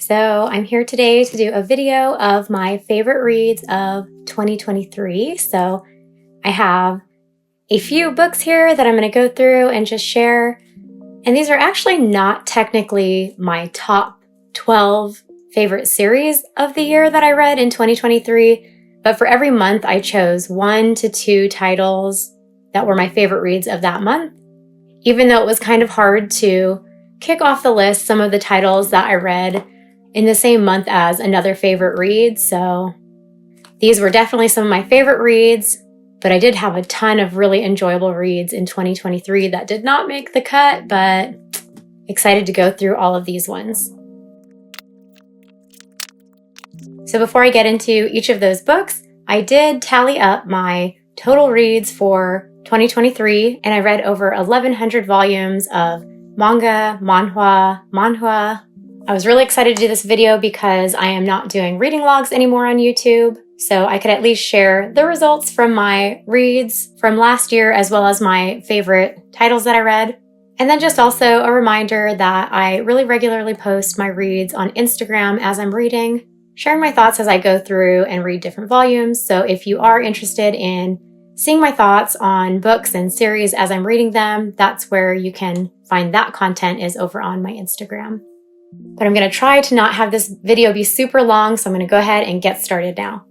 So I'm here today to do a video of my favorite reads of 2023. So I have a few books here that I'm going to go through and just share. And these are actually not technically my top 12 favorite series of the year that I read in 2023. But for every month, I chose 1 to 2 titles that were my favorite reads of that month. Even though it was kind of hard to kick off the list some of the titles that I read in the same month as another favorite read. So these were definitely some of my favorite reads, but I did have a ton of really enjoyable reads in 2023 that did not make the cut, but excited to go through all of these ones. So before I get into each of those books, I did tally up my total reads for 2023, and I read over 1,100 volumes of manga, manhwa. I was really excited to do this video because I am not doing reading logs anymore on YouTube, so I could at least share the results from my reads from last year as well as my favorite titles that I read. And then just also a reminder that I really regularly post my reads on Instagram as I'm reading, sharing my thoughts as I go through and read different volumes. So if you are interested in seeing my thoughts on books and series as I'm reading them, that's where you can find that content, is over on my Instagram. But I'm going to try to not have this video be super long, so I'm going to go ahead and get started now.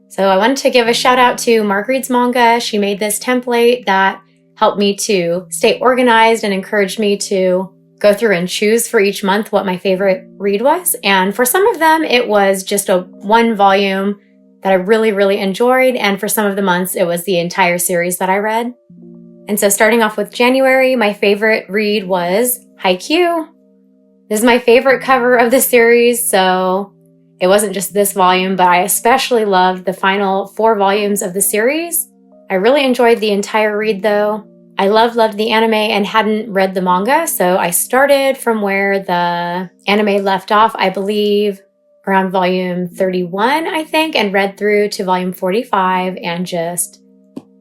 So I wanted to give a shout out to Mark Reads Manga. She made this template that helped me to stay organized and encouraged me to go through and choose for each month what my favorite read was. And for some of them, it was just a 1 volume that I really, really enjoyed. And for some of the months, it was the entire series that I read. And so starting off with January, my favorite read was Haikyu. This is my favorite cover of the series, so it wasn't just this volume, but I especially loved the final 4 volumes of the series. I really enjoyed the entire read though. I loved the anime and hadn't read the manga, so I started from where the anime left off, I believe, around volume 31, I think, and read through to volume 45 and just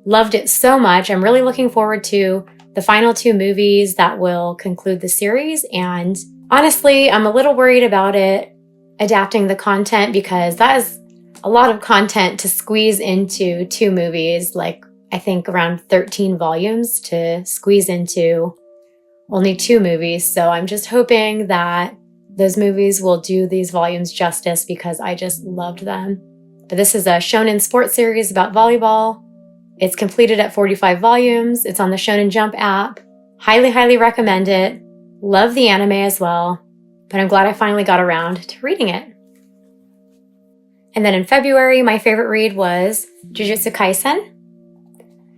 loved it so much. I'm really looking forward to the final 2 movies that will conclude the series. And honestly, I'm a little worried about it adapting the content because that is a lot of content to squeeze into 2 movies, like I think around 13 volumes to squeeze into only 2 movies. So I'm just hoping that those movies will do these volumes justice because I just loved them. But this is a shonen sports series about volleyball. It's completed at 45 volumes. It's on the Shonen Jump app. Highly, highly recommend it. Love the anime as well. But I'm glad I finally got around to reading it. And then in February, my favorite read was Jujutsu Kaisen.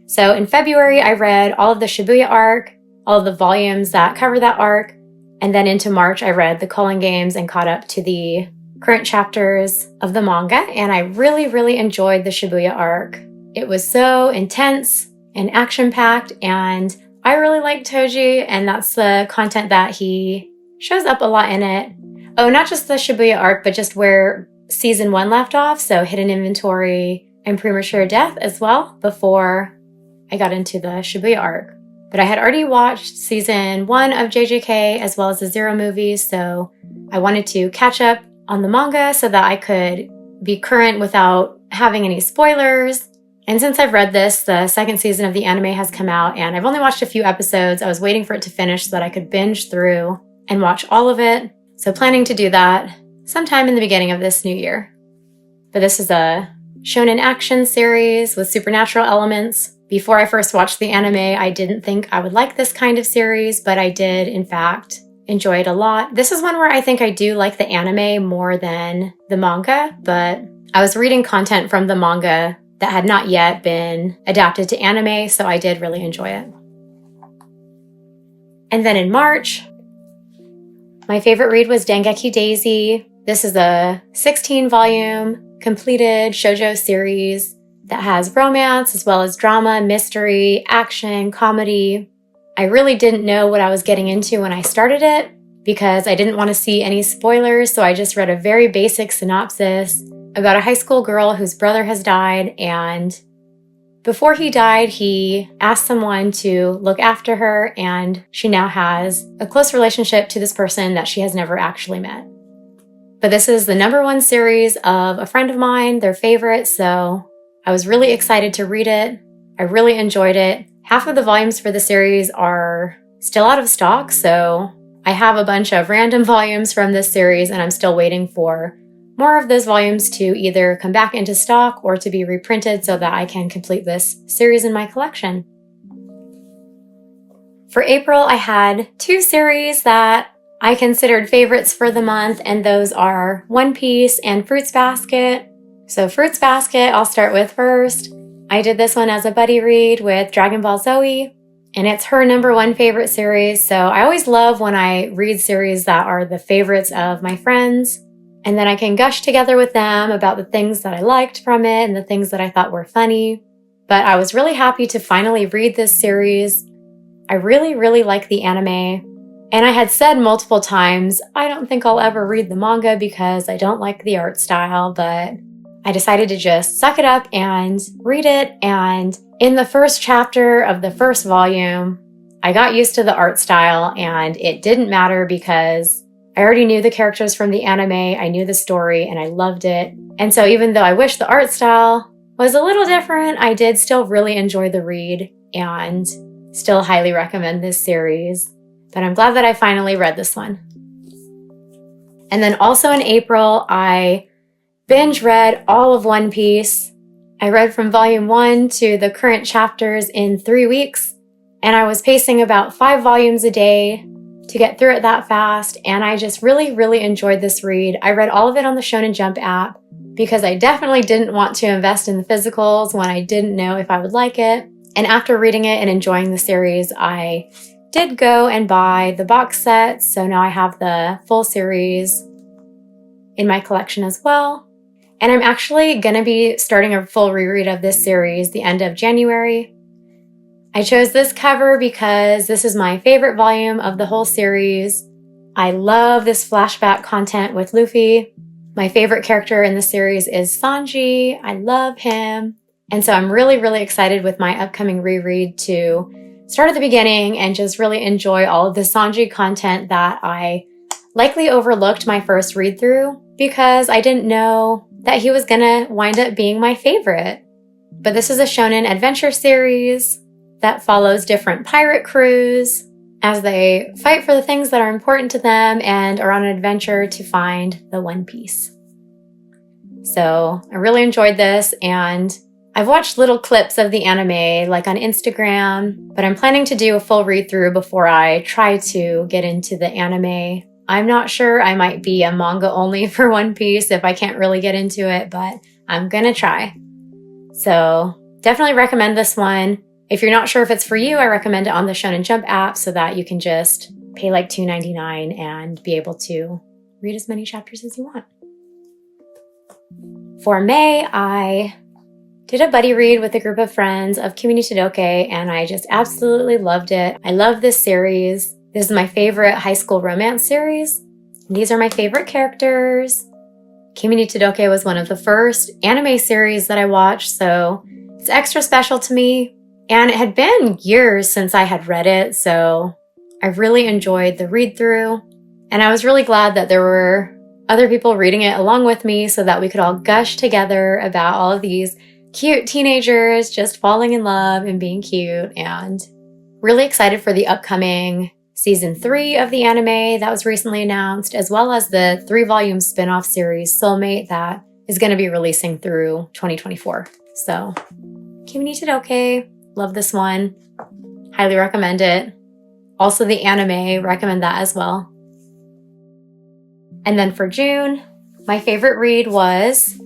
So in February, I read all of the Shibuya arc, all of the volumes that cover that arc. And then into March, I read the Culling Games and caught up to the current chapters of the manga. And I really, really enjoyed the Shibuya arc. It was so intense and action-packed. And I really like Toji. And that's the content that he shows up a lot in it. Oh, not just the Shibuya arc, but just where season 1 left off. So hidden inventory and premature death as well before I got into the Shibuya arc. But I had already watched season 1 of JJK as well as the Zero movies, so I wanted to catch up on the manga so that I could be current without having any spoilers. And since I've read this, the 2nd season of the anime has come out, and I've only watched a few episodes. I was waiting for it to finish so that I could binge through and watch all of it. So planning to do that sometime in the beginning of this new year. But this is a shonen action series with supernatural elements. Before I first watched the anime, I didn't think I would like this kind of series, but I did, in fact, enjoy it a lot. This is one where I think I do like the anime more than the manga, but I was reading content from the manga that had not yet been adapted to anime, so I did really enjoy it. And then in March, my favorite read was Dengeki Daisy. This is a 16-volume completed shoujo series that has romance as well as drama, mystery, action, comedy. I really didn't know what I was getting into when I started it because I didn't want to see any spoilers, so I just read a very basic synopsis about a high school girl whose brother has died, and before he died, he asked someone to look after her, and she now has a close relationship to this person that she has never actually met. But this is the #1 series of a friend of mine, their favorite, so I was really excited to read it. I really enjoyed it. Half of the volumes for the series are still out of stock, so I have a bunch of random volumes from this series, and I'm still waiting for more of those volumes to either come back into stock or to be reprinted so that I can complete this series in my collection. For April, I had 2 series that I considered favorites for the month, and those are One Piece and Fruits Basket. So Fruits Basket, I'll start with first. I did this one as a buddy read with Dragon Ball Zoe, and it's her #1 favorite series. So I always love when I read series that are the favorites of my friends, and then I can gush together with them about the things that I liked from it and the things that I thought were funny. But I was really happy to finally read this series. I really, really like the anime. And I had said multiple times, I don't think I'll ever read the manga because I don't like the art style, but I decided to just suck it up and read it. And in the first chapter of the first volume, I got used to the art style, and it didn't matter because I already knew the characters from the anime, I knew the story, and I loved it. And so even though I wish the art style was a little different, I did still really enjoy the read and still highly recommend this series. But I'm glad that I finally read this one. And then also in April, I binge read all of One Piece. I read from volume 1 to the current chapters in 3 weeks, and I was pacing about 5 volumes a day to get through it that fast, and I just really, really enjoyed this read. I read all of it on the Shonen Jump app because I definitely didn't want to invest in the physicals when I didn't know if I would like it. And after reading it and enjoying the series, I did go and buy the box set, so now I have the full series in my collection as well. And I'm actually going to be starting a full reread of this series the end of January. I chose this cover because this is my favorite volume of the whole series. I love this flashback content with Luffy. My favorite character in the series is Sanji. I love him. And so I'm really, really excited with my upcoming reread to start at the beginning and just really enjoy all of the Sanji content that I likely overlooked my first read through because I didn't know that he was gonna wind up being my favorite. But this is a shonen adventure series that follows different pirate crews as they fight for the things that are important to them and are on an adventure to find the One Piece. So I really enjoyed this, and I've watched little clips of the anime like on Instagram, but I'm planning to do a full read through before I try to get into the anime. I'm not sure, I might be a manga only for One Piece if I can't really get into it, but I'm gonna try. So definitely recommend this one. If you're not sure if it's for you, I recommend it on the Shonen Jump app so that you can just pay like $2.99 and be able to read as many chapters as you want. For May, I did a buddy read with a group of friends of Kimi Todoke, and I just absolutely loved it. I love this series. This is my favorite high school romance series. These are my favorite characters. Kimi Todoke was one of the first anime series that I watched, so it's extra special to me. And it had been years since I had read it, so I really enjoyed the read-through. And I was really glad that there were other people reading it along with me so that we could all gush together about all of these cute teenagers just falling in love and being cute. And really excited for the upcoming season 3 of the anime that was recently announced, as well as the 3-volume spin-off series Soulmate that is going to be releasing through 2024. So, Kimi Todoke, love this one. Highly recommend it. Also the anime, recommend that as well. And then for June, my favorite read was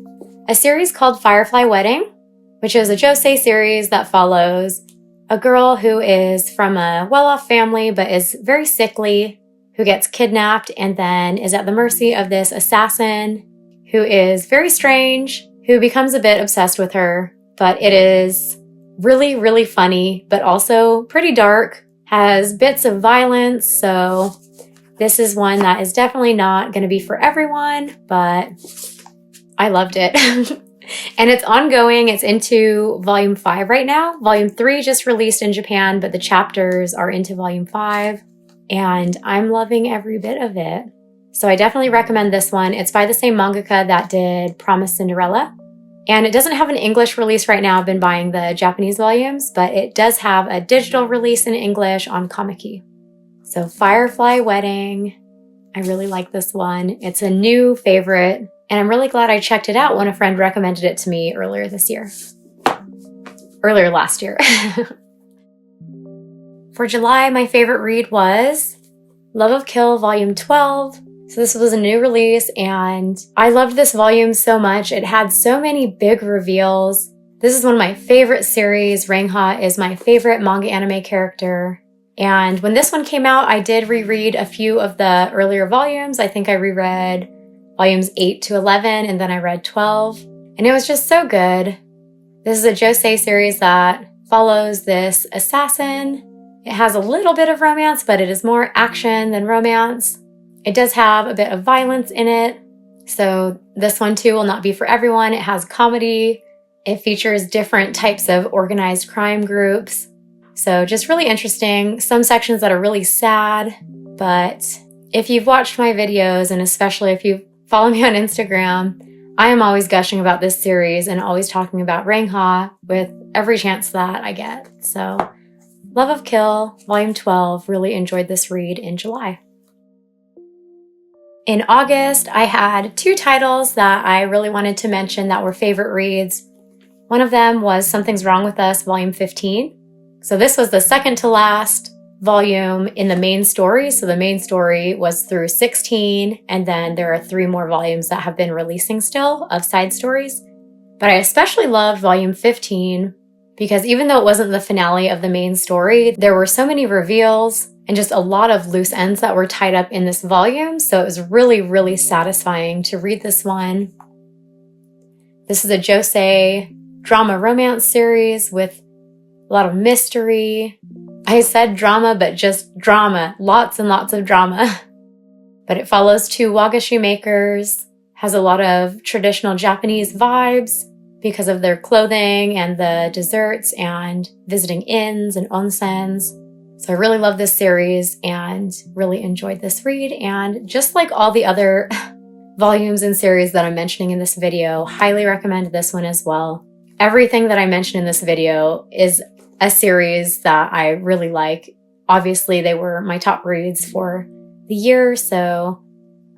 a series called Firefly Wedding, which is a josei series that follows a girl who is from a well-off family but is very sickly, who gets kidnapped and then is at the mercy of this assassin who is very strange, who becomes a bit obsessed with her. But it is really, really funny, but also pretty dark, has bits of violence, so this is one that is definitely not going to be for everyone, but I loved it. And it's ongoing. It's into volume 5 right now. Volume 3 just released in Japan, but the chapters are into volume 5, and I'm loving every bit of it. So I definitely recommend this one. It's by the same mangaka that did Promised Cinderella. And it doesn't have an English release right now. I've been buying the Japanese volumes, but it does have a digital release in English on Comic-Key. So Firefly Wedding. I really like this one. It's a new favorite, and I'm really glad I checked it out when a friend recommended it to me earlier last year. For July, my favorite read was Love of Kill Volume 12. So this was a new release, and I loved this volume so much. It had so many big reveals. This is one of my favorite series. Rangha is my favorite manga anime character. And when this one came out, I did reread a few of the earlier volumes. I think I reread volumes 8 to 11, and then I read 12. And it was just so good. This is a josei series that follows this assassin. It has a little bit of romance, but it is more action than romance. It does have a bit of violence in it. So this one too will not be for everyone. It has comedy. It features different types of organized crime groups. So just really interesting. Some sections that are really sad, but if you've watched my videos, and especially if you follow me on Instagram, I am always gushing about this series and always talking about Rangha with every chance that I get. So Love of Kill, Volume 12, really enjoyed this read in July. In August, I had 2 titles that I really wanted to mention that were favorite reads. One of them was Something's Wrong with Us, Volume 15. So this was the second to last volume in the main story. So the main story was through 16, and then there are 3 more volumes that have been releasing still of side stories. But I especially loved Volume 15 because even though it wasn't the finale of the main story, there were so many reveals and just a lot of loose ends that were tied up in this volume. So it was really, really satisfying to read this one. This is a josei drama romance series with a lot of mystery. I said drama, but just drama. Lots and lots of drama. But it follows 2 wagashi makers, has a lot of traditional Japanese vibes because of their clothing and the desserts and visiting inns and onsens. So I really love this series and really enjoyed this read. And just like all the other volumes and series that I'm mentioning in this video, highly recommend this one as well. Everything that I mentioned in this video is a series that I really like. Obviously, they were my top reads for the year, so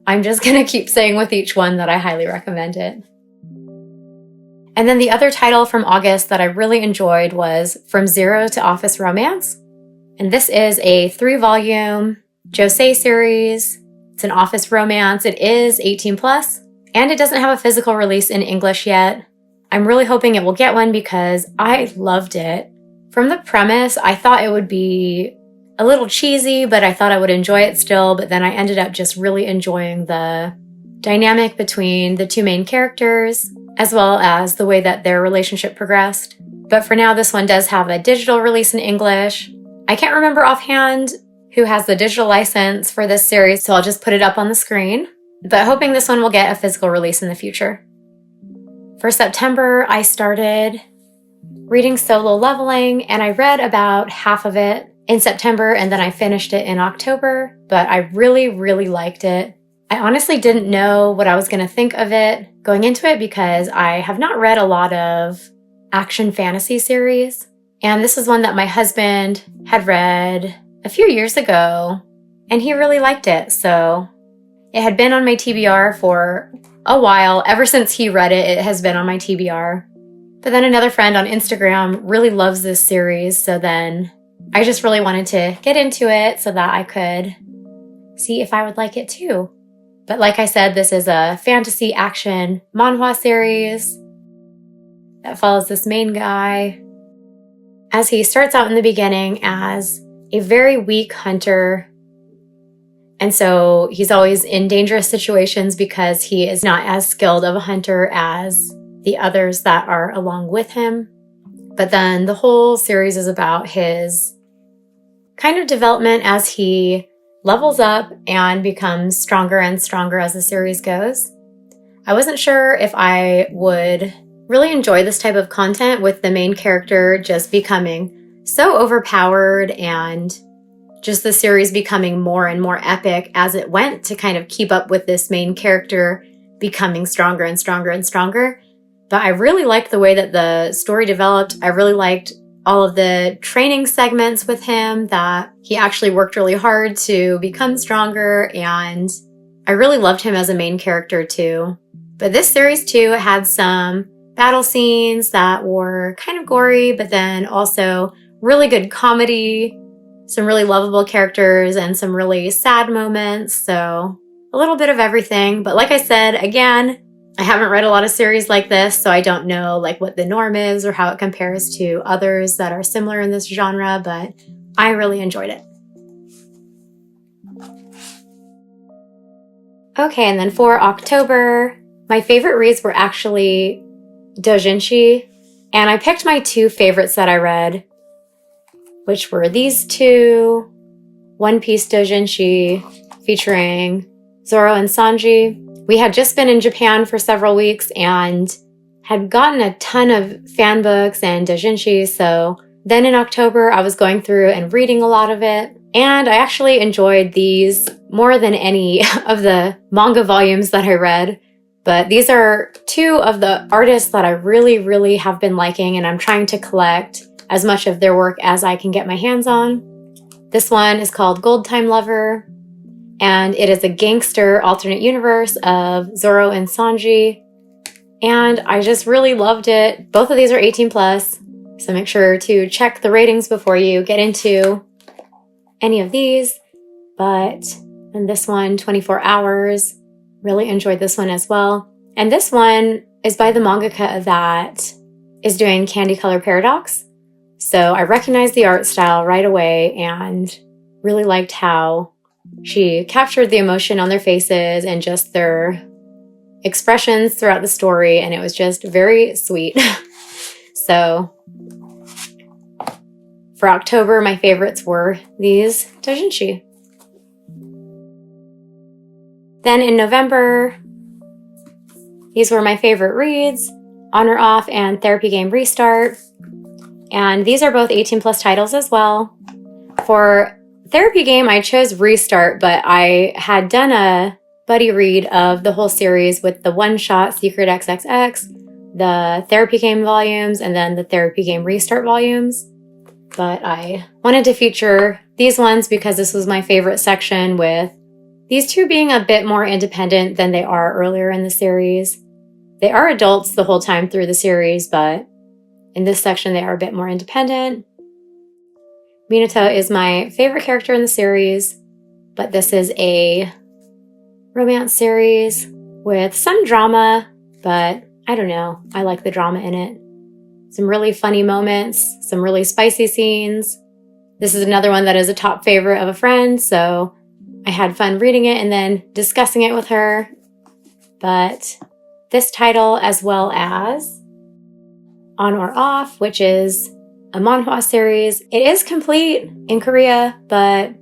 I'm just going to keep saying with each one that I highly recommend it. And then the other title from August that I really enjoyed was From Zero to Office Romance. And this is a 3-volume josei series. It's an office romance. It is 18 plus, and it doesn't have a physical release in English yet. I'm really hoping it will get one because I loved it. From the premise, I thought it would be a little cheesy, but I thought I would enjoy it still. But then I ended up just really enjoying the dynamic between the 2 main characters, as well as the way that their relationship progressed. But for now, this one does have a digital release in English. I can't remember offhand who has the digital license for this series, so I'll just put it up on the screen. But hoping this one will get a physical release in the future. For September, I started reading Solo Leveling, and I read about half of it in September, and then I finished it in October, but I really, really liked it. I honestly didn't know what I was going to think of it going into it because I have not read a lot of action fantasy series, and this is one that my husband had read a few years ago, and he really liked it, so it had been on my TBR for a while. Ever since he read it, it has been on my TBR. But then another friend on Instagram really loves this series, so then I just really wanted to get into it so that I could see if I would like it too. But like I said, this is a fantasy action manhwa series that follows this main guy as he starts out in the beginning as a very weak hunter. And so he's always in dangerous situations because he is not as skilled of a hunter as the others that are along with him. But then the whole series is about his kind of development as he levels up and becomes stronger and stronger as the series goes. I wasn't sure if I would really enjoy this type of content with the main character just becoming so overpowered and just the series becoming more and more epic as it went to kind of keep up with this main character becoming stronger and stronger and stronger. But I really liked the way that the story developed. I really liked all of the training segments with him, that he actually worked really hard to become stronger, and I really loved him as a main character too. But this series too had some battle scenes that were kind of gory, but then also really good comedy, some really lovable characters, and some really sad moments. So a little bit of everything. But like I said, again, I haven't read a lot of series like this, so I don't know like what the norm is or how it compares to others that are similar in this genre, but I really enjoyed it. Okay, and then for October, my favorite reads were actually doujinshi, and I picked my 2 favorites that I read, which were these 2, One Piece doujinshi featuring Zoro and Sanji. We had just been in Japan for several weeks and had gotten a ton of fan books and doujinshi, so then in October I was going through and reading a lot of it, and I actually enjoyed these more than any of the manga volumes that I read. But these are 2 of the artists that I really, really have been liking, and I'm trying to collect as much of their work as I can get my hands on. This one is called Gold Time Lover, and it is a gangster alternate universe of Zoro and Sanji, and I just really loved it. Both of these are 18 plus, so make sure to check the ratings before you get into any of these. But in this one, 24 Hours, really enjoyed this one as well. And this one is by the mangaka that is doing Candy Color Paradox. So I recognized the art style right away and really liked how she captured the emotion on their faces and just their expressions throughout the story, and it was just very sweet. So for October, my favorites were these doujinshi. Then in November, these were my favorite reads, On or Off and Therapy Game Restart. And these are both 18 plus titles as well. For Therapy Game, I chose Restart, but I had done a buddy read of the whole series with the one-shot Secret XXX, the Therapy Game volumes, and then the Therapy Game Restart volumes. But I wanted to feature these ones because this was my favorite section, with these 2 being a bit more independent than they are earlier in the series. They are adults the whole time through the series, but in this section they are a bit more independent. Minato is my favorite character in the series, but this is a romance series with some drama, but I don't know, I like the drama in it. Some really funny moments, some really spicy scenes. This is another one that is a top favorite of a friend, so I had fun reading it and then discussing it with her. But this title, as well as On or Off, which is a manhwa series, it is complete in Korea, but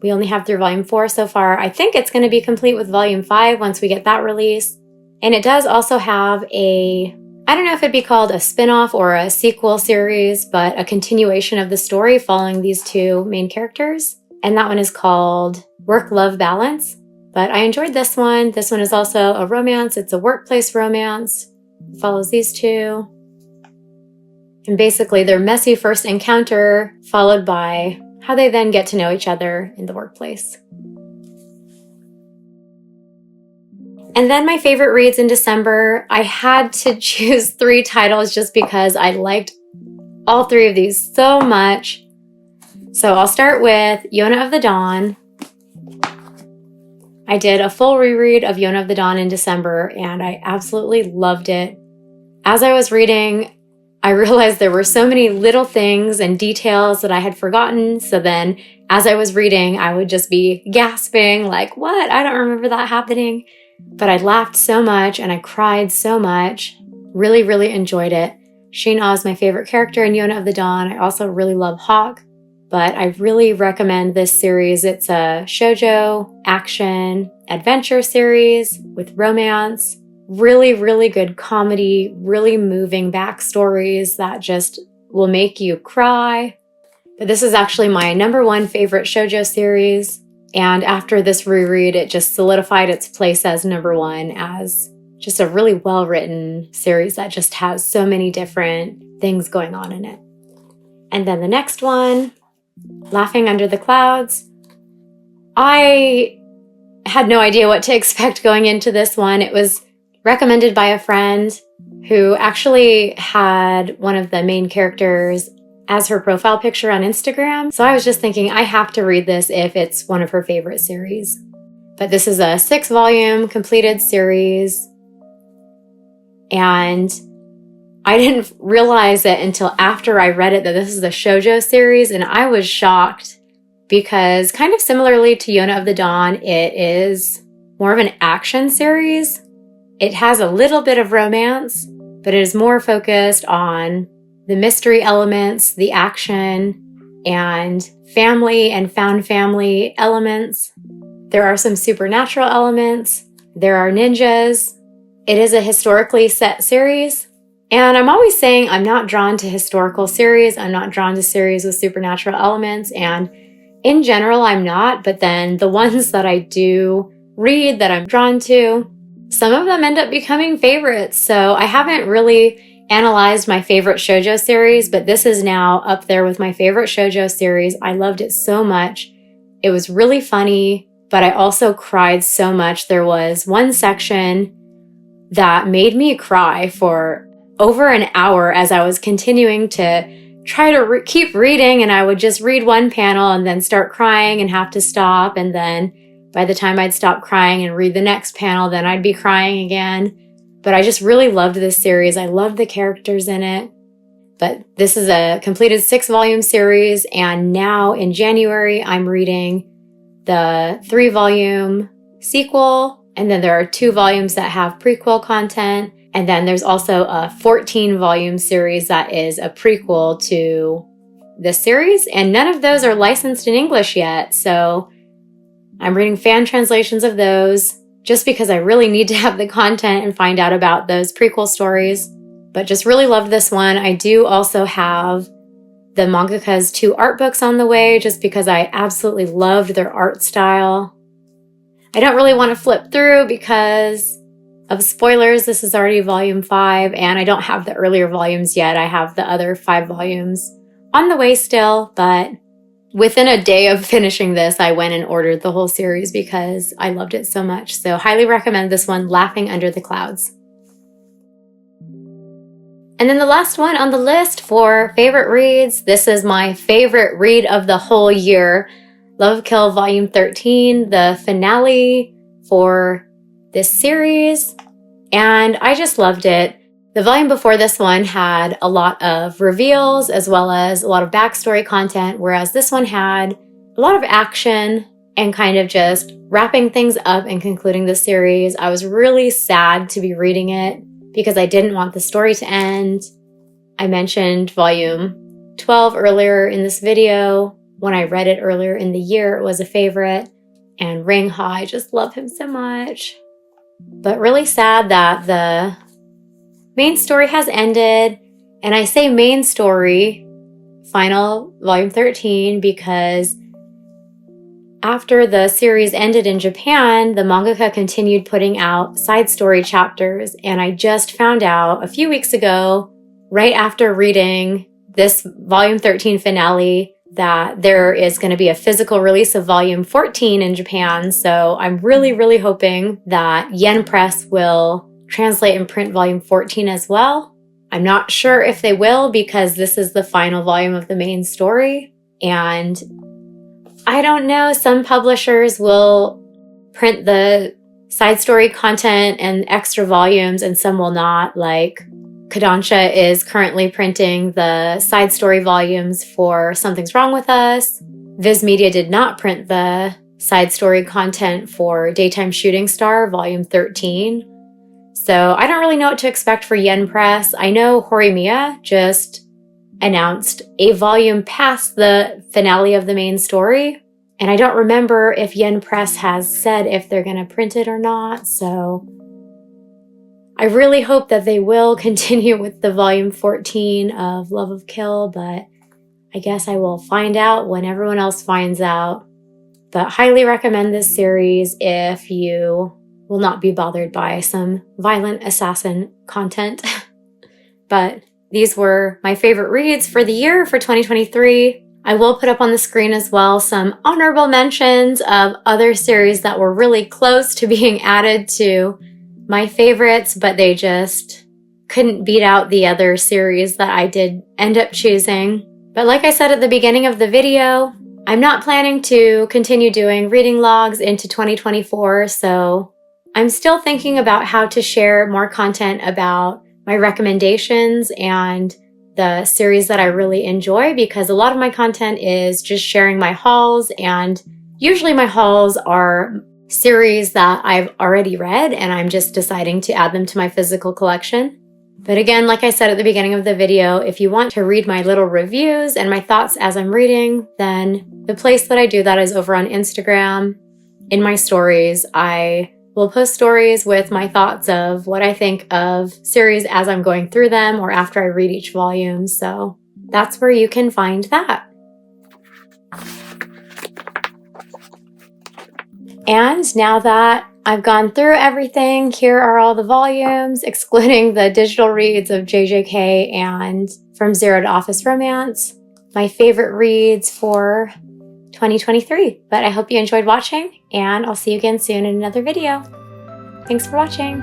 we only have through volume 4 so far. I think it's going to be complete with volume 5 once we get that release. And it does also have a, I don't know if it'd be called a spin-off or a sequel series, but a continuation of the story following these 2 main characters. And that one is called Work-Love Balance. But I enjoyed this one. This one is also a romance. It's a workplace romance. It follows these 2. And basically their messy first encounter, followed by how they then get to know each other in the workplace. And then my favorite reads in December, I had to choose 3 titles just because I liked all 3 of these so much. So I'll start with Yona of the Dawn. I did a full reread of Yona of the Dawn in December, and I absolutely loved it. As I was reading, I realized there were so many little things and details that I had forgotten. So then as I was reading, I would just be gasping like, what? I don't remember that happening. But I laughed so much and I cried so much. Really, really enjoyed it. Shin-Ah is my favorite character in Yona of the Dawn. I also really love Hawk, but I really recommend this series. It's a shoujo, action, adventure series with romance. Really, really good comedy, really moving backstories that just will make you cry. But this is actually my #1 favorite shoujo series. And after this reread, it just solidified its place as #1 as just a really well-written series that just has so many different things going on in it. And then the next one, Laughing Under the Clouds. I had no idea what to expect going into this one. It was recommended by a friend who actually had one of the main characters as her profile picture on Instagram. So I was just thinking, I have to read this if it's one of her favorite series. But this is a 6-volume completed series. And I didn't realize it until after I read it that this is a shoujo series. And I was shocked because kind of similarly to Yona of the Dawn, it is more of an action series. It has a little bit of romance, but it is more focused on the mystery elements, the action, and family and found family elements. There are some supernatural elements. There are ninjas. It is a historically set series. And I'm always saying I'm not drawn to historical series. I'm not drawn to series with supernatural elements. And in general, I'm not. But then the ones that I do read that I'm drawn to, some of them end up becoming favorites. So I haven't really analyzed my favorite shoujo series, but this is now up there with my favorite shoujo series. I loved it so much. It was really funny, but I also cried so much. There was one section that made me cry for over an hour as I was continuing to try to keep reading, and I would just read one panel and then start crying and have to stop. And then by the time I'd stop crying and read the next panel, then I'd be crying again. But I just really loved this series. I loved the characters in it. But this is a completed 6-volume series. And now in January, I'm reading the 3-volume sequel. And then there are 2 volumes that have prequel content. And then there's also a 14-volume series that is a prequel to this series. And none of those are licensed in English yet. So I'm reading fan translations of those just because I really need to have the content and find out about those prequel stories. But just really loved this one. I do also have the mangaka's 2 art books on the way just because I absolutely loved their art style. I don't really want to flip through because of spoilers. This is already volume 5 and I don't have the earlier volumes yet. I have the other 5 volumes on the way still, but within a day of finishing this, I went and ordered the whole series because I loved it so much. So highly recommend this one, Laughing Under the Clouds. And then the last one on the list for favorite reads, this is my favorite read of the whole year, Love Kill Volume 13, the finale for this series. And I just loved it. The volume before this one had a lot of reveals as well as a lot of backstory content, whereas this one had a lot of action and kind of just wrapping things up and concluding the series. I was really sad to be reading it because I didn't want the story to end. I mentioned volume 12 earlier in this video. When I read it earlier in the year, it was a favorite. And Ring Ha, I just love him so much. But really sad that the main story has ended. And I say main story, final volume 13, because after the series ended in Japan, the mangaka continued putting out side story chapters. And I just found out a few weeks ago, right after reading this volume 13 finale, that there is going to be a physical release of volume 14 in Japan. So I'm really, really hoping that Yen Press will translate and print volume 14 as well. I'm not sure if they will because this is the final volume of the main story. And I don't know, some publishers will print the side story content and extra volumes and some will not. Like Kodansha is currently printing the side story volumes for Something's Wrong with Us. Viz Media did not print the side story content for Daytime Shooting Star volume 13. So I don't really know what to expect for Yen Press. I know Horimiya just announced a volume past the finale of the main story. And I don't remember if Yen Press has said if they're going to print it or not. So I really hope that they will continue with the volume 14 of Love of Kill, but I guess I will find out when everyone else finds out. But highly recommend this series if you will not be bothered by some violent assassin content. But these were my favorite reads for the year for 2023. I will put up on the screen as well some honorable mentions of other series that were really close to being added to my favorites, but they just couldn't beat out the other series that I did end up choosing. But like I said at the beginning of the video, I'm not planning to continue doing reading logs into 2024, so I'm still thinking about how to share more content about my recommendations and the series that I really enjoy, because a lot of my content is just sharing my hauls, and usually my hauls are series that I've already read and I'm just deciding to add them to my physical collection. But again, like I said at the beginning of the video, if you want to read my little reviews and my thoughts as I'm reading, then the place that I do that is over on Instagram. In my stories, I will post stories with my thoughts of what I think of series as I'm going through them or after I read each volume. So that's where you can find that. And now that I've gone through everything, here are all the volumes, excluding the digital reads of JJK and From Zero to Office Romance, my favorite reads for 2023. But I hope you enjoyed watching, and I'll see you again soon in another video. Thanks for watching.